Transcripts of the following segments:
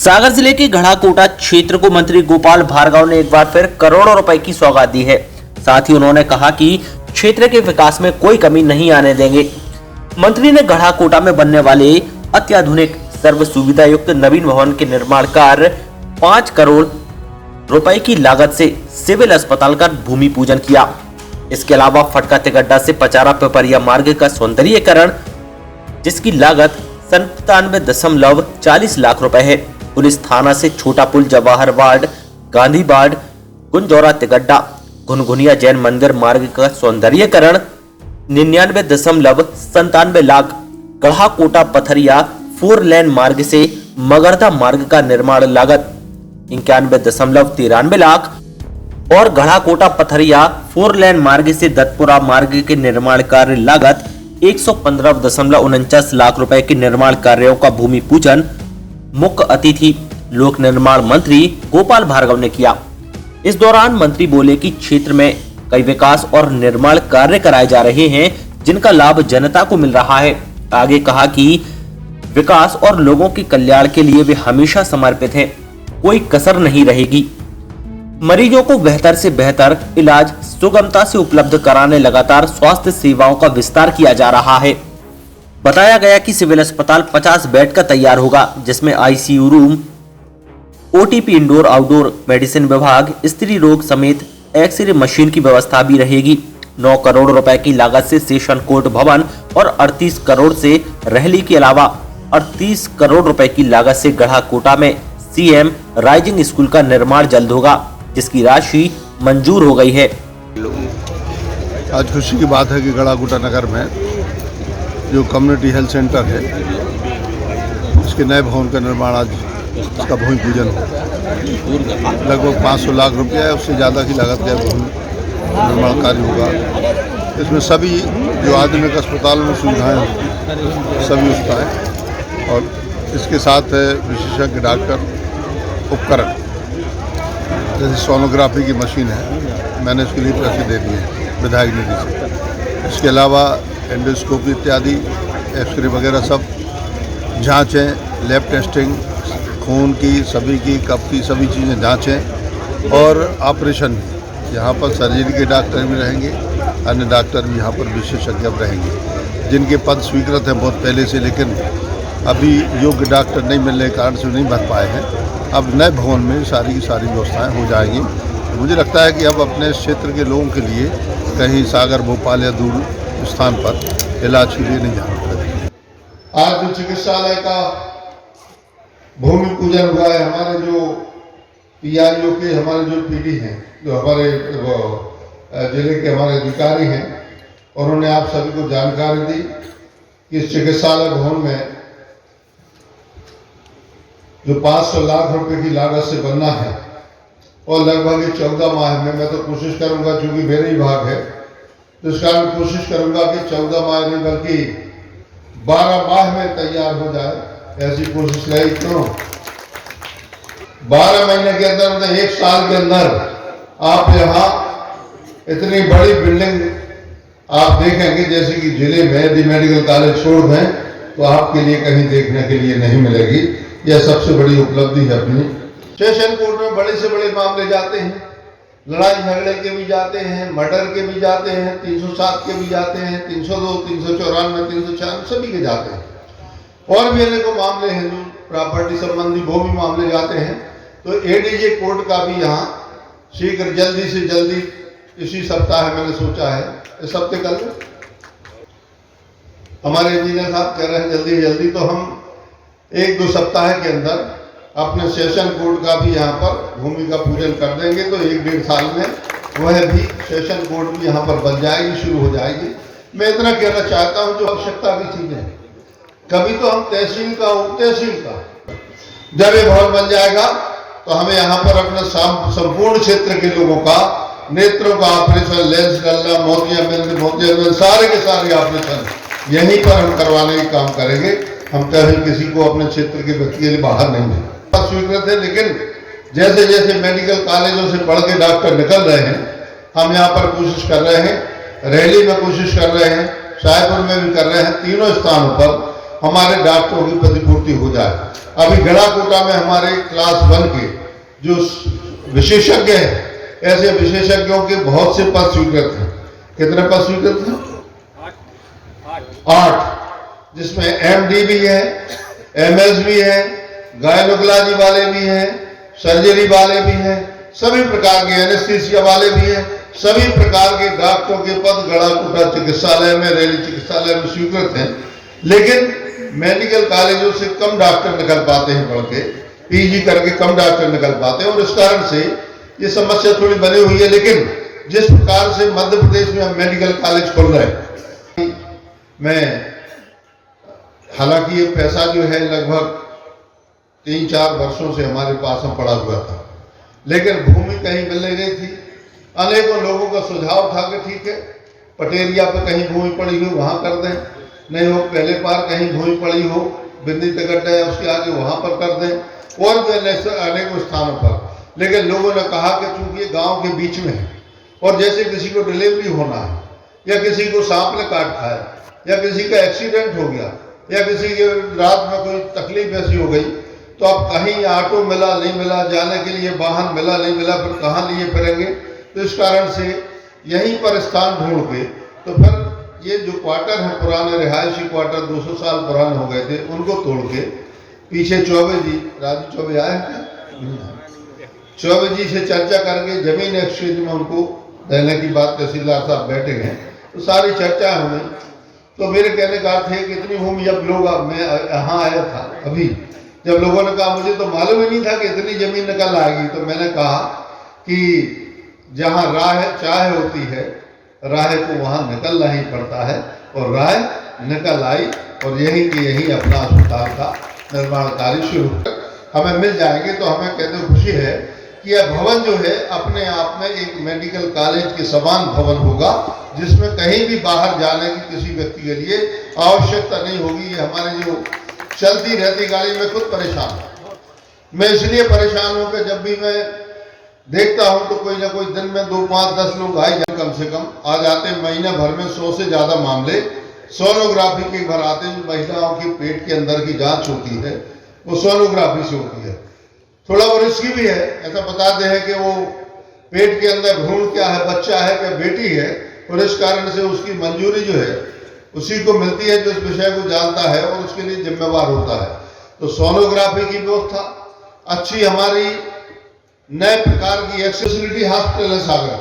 सागर जिले के घड़ाकोटा क्षेत्र को मंत्री गोपाल भार्गव ने एक बार फिर करोड़ों रुपए की सौगात दी है। साथ ही उन्होंने कहा कि क्षेत्र के विकास में कोई कमी नहीं आने देंगे। मंत्री ने घड़ाकोटा में बनने वाले अत्याधुनिक सर्व सुविधा युक्त नवीन भवन के निर्माण कार्य 5 करोड़ रुपए की लागत से सिविल अस्पताल का भूमि पूजन किया। इसके अलावा फटका तिगड्डा से पचारा पिपरिया मार्ग का सौंदर्यीकरण जिसकी लागत 97.40 लाख रुपए है। पुलिस थाना से छोटा पुल जवाहर वार्ड गांधी वार्ड गुंजौरा तिगड्डा घुनघुनिया जैन मंदिर मार्ग का सौंदर्यीकरण 99.97 लाख। गढ़ाकोटा पथरिया 4 लेन मार्ग से मगरदा मार्ग का निर्माण लागत 91.93 लाख और गढ़ाकोटा पथरिया 4 लेन मार्ग से दत्तपुरा मार्ग के निर्माण कार्य लागत 115.49 लाख रुपए के निर्माण कार्यों का भूमि पूजन मुख्य अतिथि लोक निर्माण मंत्री गोपाल भार्गव ने किया। इस दौरान मंत्री बोले कि क्षेत्र में कई विकास और निर्माण कार्य कराए जा रहे हैं जिनका लाभ जनता को मिल रहा है। आगे कहा कि विकास और लोगों के कल्याण के लिए वे हमेशा समर्पित हैं, कोई कसर नहीं रहेगी। मरीजों को बेहतर से बेहतर इलाज सुगमता से उपलब्ध कराने लगातार स्वास्थ्य सेवाओं का विस्तार किया जा रहा है। बताया गया कि सिविल अस्पताल 50 बेड का तैयार होगा जिसमें ICU room, OTP indoor outdoor medicine विभाग, स्त्री रोग समेत एक्सरे मशीन की व्यवस्था भी रहेगी। 9 करोड़ रुपए की लागत से सेशन कोर्ट भवन और 38 करोड़ से रहली के अलावा 38 करोड़ रुपए की लागत से गढ़ाकोटा में सीएम राइजिंग स्कूल का निर्माण जल्द होगा जिसकी राशि मंजूर हो गई है। आज खुशी की बात है कि गढ़ाकोटा नगर में जो कम्युनिटी हेल्थ सेंटर है इसके नए भवन का निर्माण आज इसका भूमि पूजन हो लगभग 500 लाख रुपया है, उससे ज़्यादा की लागत का भूमि निर्माण कार्य होगा। इसमें सभी जो आधुनिक अस्पतालों में सुविधाएं होती सभी उसका है और इसके साथ है विशेषज्ञ डॉक्टर उपकरण जैसे सोनोग्राफी की मशीन है, मैंने इसके लिए पैसे दे दिए हैं विधायक निधि से। इसके अलावा एंडोस्कोपी इत्यादि एक्सरे वगैरह सब जांचें, लैब टेस्टिंग, खून की सभी की कफ की सभी चीज़ें जांचें और ऑपरेशन भी। यहाँ पर सर्जरी के डॉक्टर भी रहेंगे, अन्य डॉक्टर भी यहाँ पर विशेषज्ञ रहेंगे जिनके पद स्वीकृत हैं बहुत पहले से, लेकिन अभी योग्य डॉक्टर नहीं मिलने के कारण से नहीं भर पाए हैं। अब नए भवन में सारी की सारी व्यवस्थाएँ हो जाएंगी। मुझे लगता है कि अब अपने क्षेत्र के लोगों के लिए कहीं सागर भोपाल या दूर स्थान पर इलाज के लिए नहीं जाना पड़ेगा। आज जो चिकित्सालय का भूमि पूजन हुआ है, हमारे जो पीआरओ के हमारे जो पीडी हैं, जो हमारे जिले के हमारे अधिकारी हैं, उन्होंने आप सभी को जानकारी दी कि इस चिकित्सालय भवन में जो 500 लाख रुपए की लागत से बनना है और लगभग 14 माह में, मैं तो कोशिश करूंगा चूंकि मेरे ही भाग है तो इस कारण कोशिश करूंगा कि 14 माह नहीं बल्कि 12 माह में तैयार हो जाए, ऐसी कोशिश रहेगी। क्यों 12 महीने के अंदर मतलब 1 साल के अंदर आप यहाँ इतनी बड़ी बिल्डिंग आप देखेंगे जैसे कि जिले में यदि मेडिकल कॉलेज छोड़ दें तो आपके लिए कहीं देखने के लिए नहीं मिलेगी। यह सबसे बड़ी उपलब्धि है अपनी। सेशन कोर्ट में बड़े से बड़े मामले जाते हैं, लड़ाई झगड़े के भी जाते हैं, मर्डर के भी जाते हैं, 307 के भी जाते हैं, 302, 394, 396 सभी के जाते हैं और भी अनेकों मामले हैं जो प्रॉपर्टी संबंधी वो भी मामले जाते हैं। तो एडीजे कोर्ट का भी यहाँ शीघ्र जल्दी से जल्दी इसी सप्ताह मैंने सोचा है, इस हफ्ते कल हमारे इंजीनियर साहब कह रहे हैं जल्दी जल्दी, तो हम 1-2 सप्ताह के अंदर अपने सेशन कोर्ट का भी यहाँ पर भूमि का पूजन कर देंगे तो 1-1.5 साल में वह भी सेशन कोर्ट भी यहाँ पर बन जाएगी, शुरू हो जाएगी। मैं इतना कहना चाहता हूँ जो आवश्यकता की चीजें, कभी तो हम तहसील का उपतहसील का जब ये भवन बन जाएगा तो हमें यहाँ पर अपने संपूर्ण क्षेत्र के लोगों का नेत्रों का ऑपरेशन, लेंस डालना, मोतियाबिंद सारे के सारे ऑपरेशन यहीं पर हम करवाने का काम करेंगे। हम कभी किसी को अपने क्षेत्र के व्यक्ति के लिए बाहर नहीं देंगे। स्वीकृत है, लेकिन जैसे जैसे मेडिकल कॉलेजों से पढ़ के डॉक्टर निकल रहे हैं, हम यहाँ पर कोशिश कर रहे हैं, रहली में कोशिश कर रहे हैं, साहेबपुर में भी कर रहे हैं, तीनों स्थानों पर हमारे डॉक्टरों की प्रतिपूर्ति हो जाए। अभी गढ़ाकोटा में हमारे क्लास 1 के जो विशेषज्ञ हैं, ऐसे विशेषज्ञों के बहुत से पद स्वीकृत हैं। कितने पद स्वीकृत हैं? 8, जिसमें MD भी है, MS भी है, गायनोकोलॉजी वाले भी हैं, सर्जरी वाले भी हैं, सभी प्रकार के एनेस्थीसिया वाले भी हैं, सभी प्रकार के डॉक्टरों के पद गढ़ाकोटा चिकित्सालय में, रैली चिकित्सालय में स्वीकृत हैं। लेकिन मेडिकल कॉलेजों से कम डॉक्टर निकल पाते हैं, पढ़ के PG करके कम डॉक्टर निकल पाते हैं, और इस कारण से ये समस्या थोड़ी बनी हुई है। लेकिन जिस प्रकार से मध्य प्रदेश में हम मेडिकल कॉलेज खोल रहे हैं, मैं हालांकि ये पैसा जो है लगभग 3-4 वर्षों से हमारे पास में पड़ा हुआ था, लेकिन भूमि कहीं मिल नहीं रही थी। अनेकों लोगों का सुझाव था कि ठीक है, पटेरिया पे कहीं भूमि पड़ी हो वहां कर दें, नहीं हो पहले पार कहीं भूमि पड़ी हो बिंदी तक है उसके आगे वहां पर कर दें, और भी अनेकों स्थानों पर। लेकिन लोगों ने कहा कि चूंकि ये गांव के बीच में है, और जैसे किसी को डिलीवरी होना है, या किसी को सांप ने काट खाया, या किसी का एक्सीडेंट हो गया, या किसी के रात में कोई तकलीफ ऐसी हो गई, तो अब कहीं ऑटो मिला नहीं मिला, जाने के लिए वाहन मिला नहीं मिला, फिर कहाँ लिए फिरेंगे। तो इस कारण से यहीं पर स्थान ढूंढ के, तो फिर ये जो क्वार्टर है, पुराने रिहायशी क्वार्टर 200 साल पुराने हो गए थे, उनको तोड़ के पीछे चौबे जी, राजू चौबे आए हैं, चौबे जी से चर्चा करके जमीन एक्सचेंज में उनको देने की बात तहसीलदार साहब बैठे हैं, तो सारी चर्चा हो गई। तो मेरे कहने का अर्थ है कि इतनी भूमि, जब लोग, मैं यहाँ आया था अभी, जब लोगों ने कहा, मुझे तो मालूम ही नहीं था कि इतनी जमीन निकल आएगी, तो मैंने कहा कि जहाँ राह चाह होती है, राह को वहाँ निकलना ही पड़ता है, और राह निकल आई, और यही कि यही अपना अस्पताल का निर्माण कार्य शुरू हमें मिल जाएंगे। तो हमें कहते खुशी है कि यह भवन जो है अपने आप में एक मेडिकल कॉलेज के समान भवन होगा, जिसमें कहीं भी बाहर जाने की किसी व्यक्ति के लिए आवश्यकता नहीं होगी। ये हमारे जो चलती रहती गाड़ी में खुद परेशान हूँ, मैं इसलिए परेशान हूँ कि जब भी मैं देखता हूँ तो कोई ना कोई दिन में 2, 5, 10 लोग आए, कम से कम आ जाते हैं। महीने भर में 100 से ज्यादा मामले सोनोग्राफी के घर आते हैं। महिलाओं की पेट के अंदर की जांच होती है, वो सोनोग्राफी से होती है। थोड़ा वो रिस्की भी है, ऐसा बताते हैं कि वो पेट के अंदर भ्रूण क्या है, बच्चा है क्या बेटी है, और इस कारण से उसकी मंजूरी जो है उसी को मिलती है जो इस विषय को जानता है और उसके लिए जिम्मेवार होता है। तो सोनोग्राफी की व्यवस्था अच्छी, हमारी नए प्रकार की एक्सेसिबिलिटी हॉस्पिटल है सागर,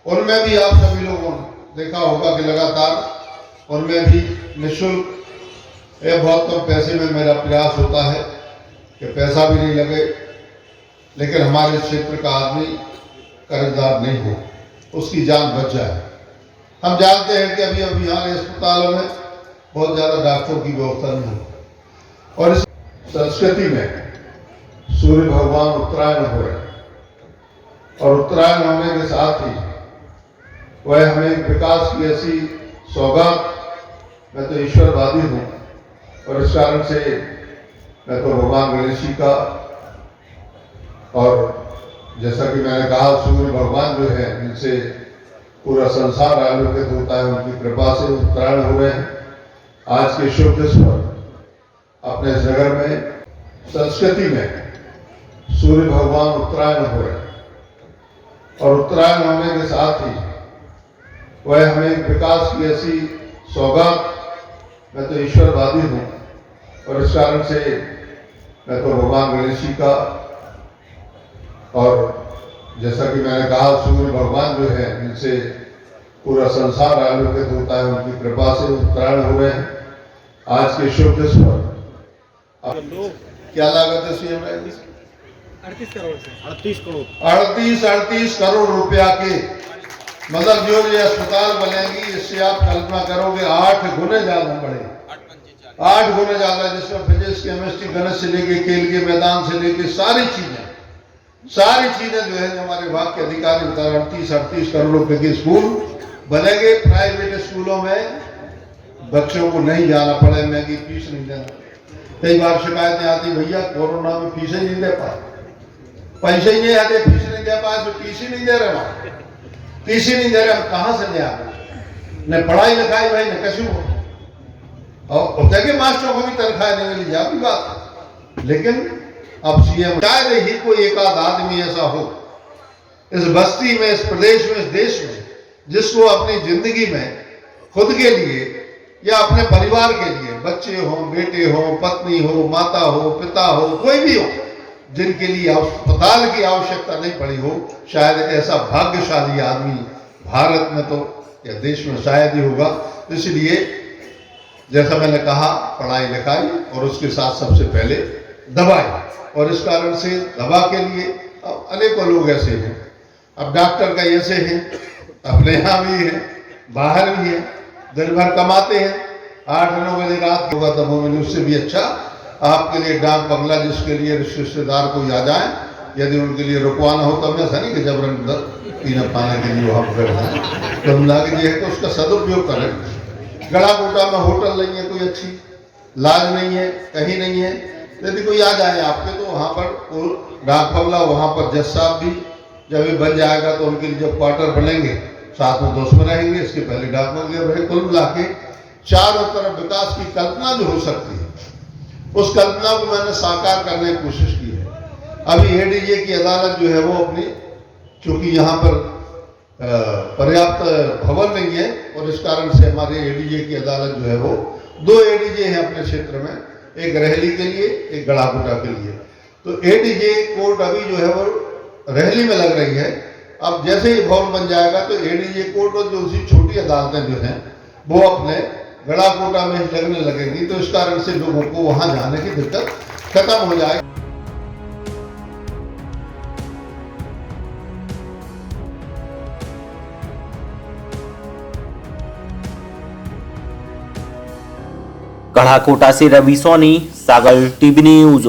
उनमें भी आप सभी लोगों ने देखा होगा कि लगातार उनमें भी निःशुल्क, बहुत कम पैसे में मेरा प्रयास होता है कि पैसा भी नहीं लगे, लेकिन हमारे क्षेत्र का आदमी कर्जदार नहीं हो, उसकी जान बच जाए। हम जानते हैं कि अभी हमारे अस्पतालों में बहुत ज़्यादा डॉक्टरों की व्यवस्था नहीं है, और इस संस्कृति में सूर्य भगवान उत्तरायण हो रहे हैं, और उत्तरायण होने के साथ ही वह हमें विकास की ऐसी सौगात, मैं तो ईश्वरवादी हूँ, और इस कारण से मैं तो भगवान गणेश जी का, और जैसा कि मैंने कहा सूर्य भगवान जो है जिनसे पूरा संसार आलोकित होता है, उनकी कृपा से उत्तरायण हो रहे हैं। आज के शुभ दिवस पर अपने इस नगर में संस्कृति में सूर्य भगवान उत्तरायण हो रहे हैं, और उत्तरायण होने के साथ ही वह हमें विकास की ऐसी सौगात, मैं तो ईश्वरवादी हूँ, और इस कारण से मैं तो भगवान गणेश जी का, और जैसा कि मैंने कहा सूर्य भगवान जो है जिनसे पूरा संसार आलोकित होता है, उनकी कृपा से उत्तरायण हो रहे हैं। आज के शुभ दिवस पर क्या लागत है सीएम? 38 करोड़ रुपया के, मतलब जो ये अस्पताल बनेगी, इससे आप कल्पना करोगे 8 गुने ज्यादा बढ़े, 8 गुने ज्यादा, जिसमें फिजिक्स, केमिस्ट्री, गणित से लेके खेल के मैदान से लेके सारी चीजें जो है हमारे विभाग के अधिकारी बता रहे, 38 करोड़ रुपए के स्कूल बनेंगे। प्राइवेट स्कूलों में बच्चों को नहीं जाना पड़े, महंगी फीस नहीं देना। कई बार शिकायतें आती, भैया कोरोना में फीस ही नहीं दे पाए, पैसे ही नहीं आते, फीस नहीं दे पाए, तो फीस ही नहीं दे रहे, वहां फीस ही नहीं दे रहे, हम कहाँ से ले आते? न पढ़ाई लिखाई भाई न कशु हो, और होता है कि मास्टरों को भी तनख्वाह नहीं मिली जाती बात, लेकिन अब सीएम शायद ही कोई एक आध आदमी ऐसा हो इस बस्ती में, इस प्रदेश में, इस देश में, जिसको अपनी जिंदगी में खुद के लिए या अपने परिवार के लिए, बच्चे हो, बेटे हो, पत्नी हो, माता हो, पिता हो, कोई भी हो, जिनके लिए अस्पताल की आवश्यकता नहीं पड़ी हो, शायद ऐसा भाग्यशाली आदमी भारत में तो या देश में शायद ही होगा। इसलिए जैसा मैंने कहा, पढ़ाई लिखाई और उसके साथ सबसे पहले दवाई, और इस कारण से दवा के लिए अब अनेकों लोग ऐसे हैं। अब डॉक्टर का ऐसे हैं, अपने यहाँ भी हैं, बाहर भी हैं, दिन भर कमाते हैं, 8-9 बजे रात होगा तब वो उससे भी अच्छा आपके लिए डाक बंगला, जिसके लिए रिश्तेदार को आ जाए, यदि उनके लिए रुकवाना हो तो ऐसा नहीं कि जबरन पीना पाने के लिए वहाँ पर तो मिला के है तो उसका सदुपयोग करें। गड़ाकोटा में होटल नहीं है, कोई अच्छी लाज नहीं है, कहीं नहीं है, यदि कोई आ जाए आपके तो वहाँ पर डाक बंगला, वहाँ पर जज साहब भी जब ये बन जाएगा तो उनके लिए जब क्वार्टर बनेंगे साथ में दोस्त में रहेंगे, इसके पहले डाक बंगले रहे। कुल मिला के चारों तरफ विकास की कल्पना जो हो सकती है, उस कल्पना को मैंने साकार करने की कोशिश की है। अभी एडीजे की अदालत जो है वो अपनी, चूंकि यहाँ पर पर्याप्त भवन नहीं है और इस कारण से हमारे एडीजे की अदालत जो है वो 2 एडीजे हैं अपने क्षेत्र में, एक रहली के लिए, एक गड़ाकोटा के लिए। तो एडीजे कोर्ट अभी जो है वो रहली में लग रही है। अब जैसे ही भवन बन जाएगा तो एडीजे कोर्ट और जो उसी छोटी अदालतें जो हैं वो अपने गड़ाकोटा में लगने लगेंगी, तो इस कारण से लोगों को वहां जाने की दिक्कत खत्म हो जाएगी। गढ़ाकोटा से रवि सोनी, सागर टीवी न्यूज।